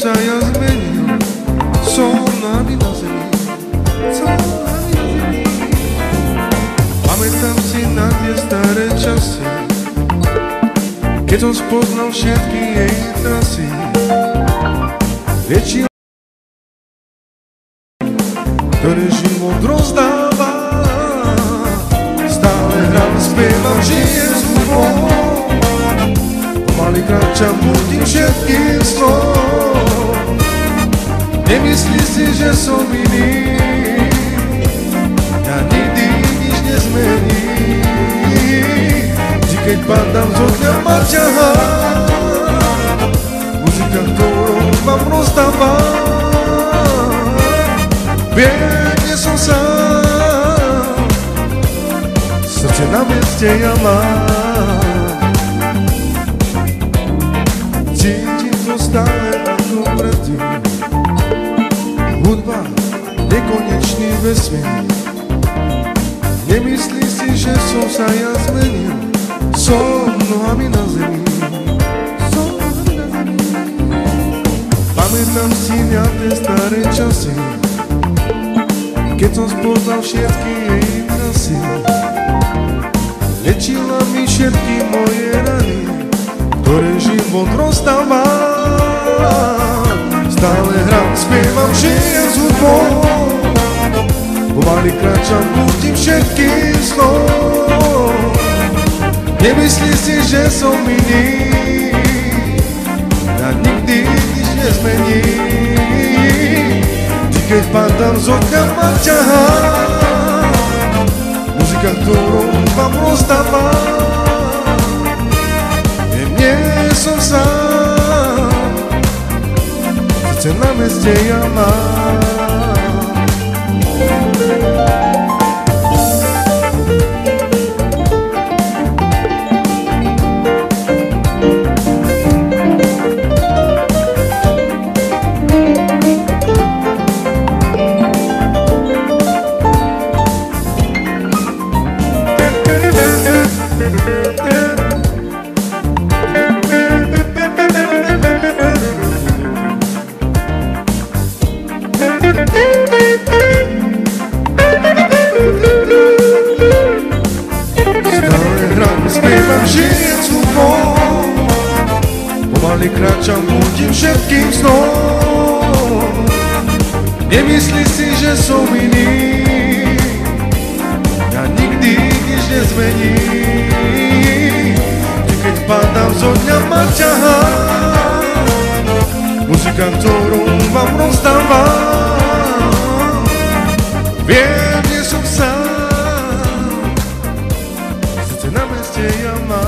sa ja zmenil, som nami na zemi, som nami na zemi. Pamätám si na tie staré časy, keď som spoznal všetky jej trasy. Väčšie, ktoré život rozdáva, stále hrám, spievam, žijem s hudbou. Pomaly kráčam, budím všetkých snov. Nemyslí si, že som iný, ja nikdy nič nezmením. Vždy, keď padám z okna, ma ťahá muzika, ktorou mám rozdáva. Viem, kde som sám, srdce na mieste ja mám. Cítim to stále ako predtým, hudba, nekonečný vesmír. Nemyslí si, že som sa ja zmenil, som nohami na zemi, som nohami na zemi. Pamätám si na tie staré časy, keď som spoznal všetky jej trasy. Lečila mi všetky moje rany, ktoré život rozdáva. Stále hrám, spievam, žijem s hudbou. Pomaly kráčam, budím všetkých snov. Nemyslí si, že som iný, ja nikdy nič nezmením. Vždy, keď padám z okna, ma ťahá muzika, ktorou vám rozdáva. Nie som sám, srdce na meste ja mám. Spievam, žijem s hudbou. Pomaly kráčam, budím všetkým snom. Nemyslí si, že som iný, ja nikdy nič nezmením. Keď padám z ohňa, ma ťahá muzika, ktorú vám rozdáva. Viem, že som sám, srdce na meste ja mám.